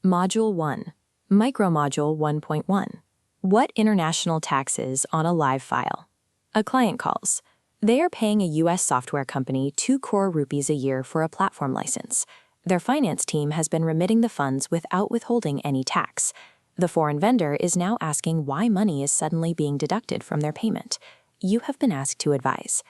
Module 1. Micromodule 1.1. What international taxes on a live file? A client calls. They are paying a U.S. software company 2 crore rupees a year for a platform license. Their finance team has been remitting the funds without withholding any tax. The foreign vendor is now asking why money is suddenly being deducted from their payment. You have been asked to advise.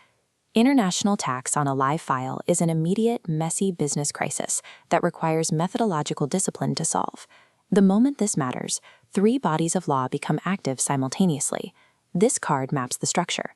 International tax on a live file is an immediate, messy business crisis that requires methodological discipline to solve. The moment this matters, 3 bodies of law become active simultaneously. This card maps the structure.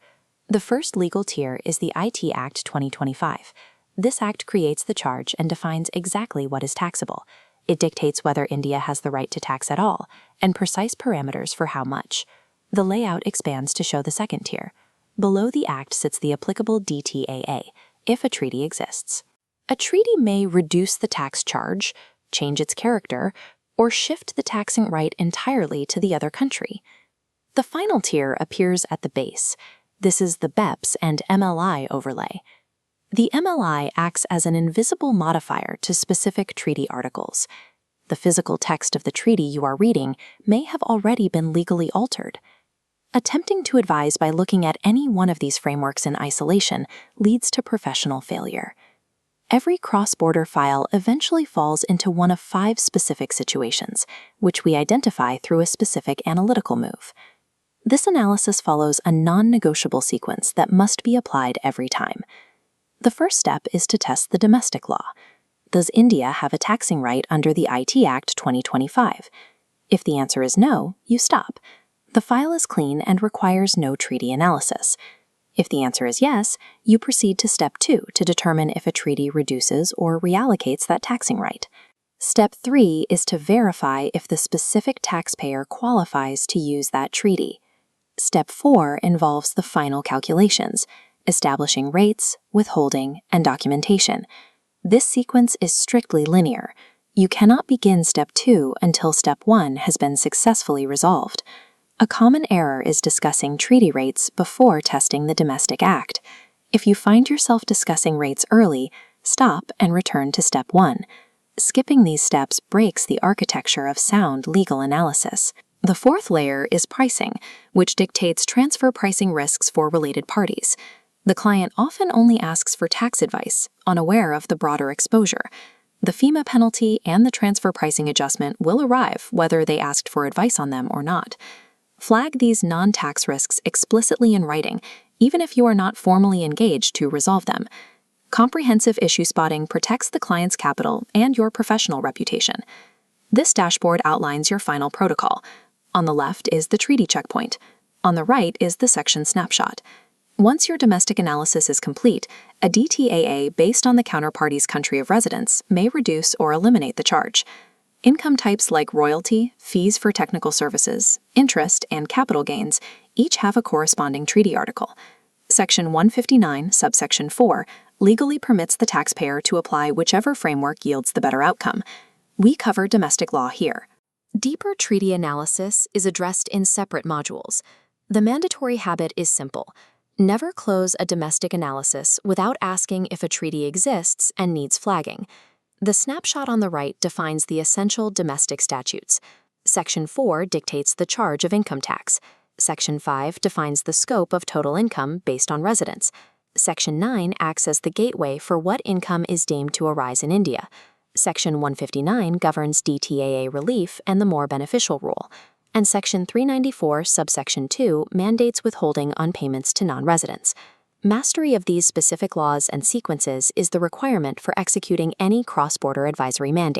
The first legal tier is the IT Act 2025. This act creates the charge and defines exactly what is taxable. It dictates whether India has the right to tax at all, and precise parameters for how much. The layout expands to show the second tier. Below the Act sits the applicable DTAA, if a treaty exists. A treaty may reduce the tax charge, change its character, or shift the taxing right entirely to the other country. The final tier appears at the base. This is the BEPS and MLI overlay. The MLI acts as an invisible modifier to specific treaty articles. The physical text of the treaty you are reading may have already been legally altered. Attempting to advise by looking at any one of these frameworks in isolation leads to professional failure. Every cross-border file eventually falls into one of 5 specific situations, which we identify through a specific analytical move. This analysis follows a non-negotiable sequence that must be applied every time. The first step is to test the domestic law. Does India have a taxing right under the IT Act 2025? If the answer is no, you stop. The file is clean and requires no treaty analysis. If the answer is yes, you proceed to Step 2 to determine if a treaty reduces or reallocates that taxing right. Step 3 is to verify if the specific taxpayer qualifies to use that treaty. Step 4 involves the final calculations, establishing rates, withholding, and documentation. This sequence is strictly linear. You cannot begin Step 2 until Step 1 has been successfully resolved. A common error is discussing treaty rates before testing the domestic act. If you find yourself discussing rates early, stop and return to Step 1. Skipping these steps breaks the architecture of sound legal analysis. The fourth layer is pricing, which dictates transfer pricing risks for related parties. The client often only asks for tax advice, unaware of the broader exposure. The FEMA penalty and the transfer pricing adjustment will arrive whether they asked for advice on them or not. Flag these non-tax risks explicitly in writing, even if you are not formally engaged to resolve them. Comprehensive issue spotting protects the client's capital and your professional reputation. This dashboard outlines your final protocol. On the left is the treaty checkpoint. On the right is the section snapshot. Once your domestic analysis is complete, a DTAA based on the counterparty's country of residence may reduce or eliminate the charge. Income types like royalty, fees for technical services, interest, and capital gains each have a corresponding treaty article. Section 159, subsection 4, legally permits the taxpayer to apply whichever framework yields the better outcome. We cover domestic law here. Deeper treaty analysis is addressed in separate modules. The mandatory habit is simple. Never close a domestic analysis without asking if a treaty exists and needs flagging. The snapshot on the right defines the essential domestic statutes. Section 4 dictates the charge of income tax. Section 5 defines the scope of total income based on residence. Section 9 acts as the gateway for what income is deemed to arise in India. Section 159 governs DTAA relief and the more beneficial rule. And Section 394, subsection 2, mandates withholding on payments to non-residents. Mastery of these specific laws and sequences is the requirement for executing any cross-border advisory mandate.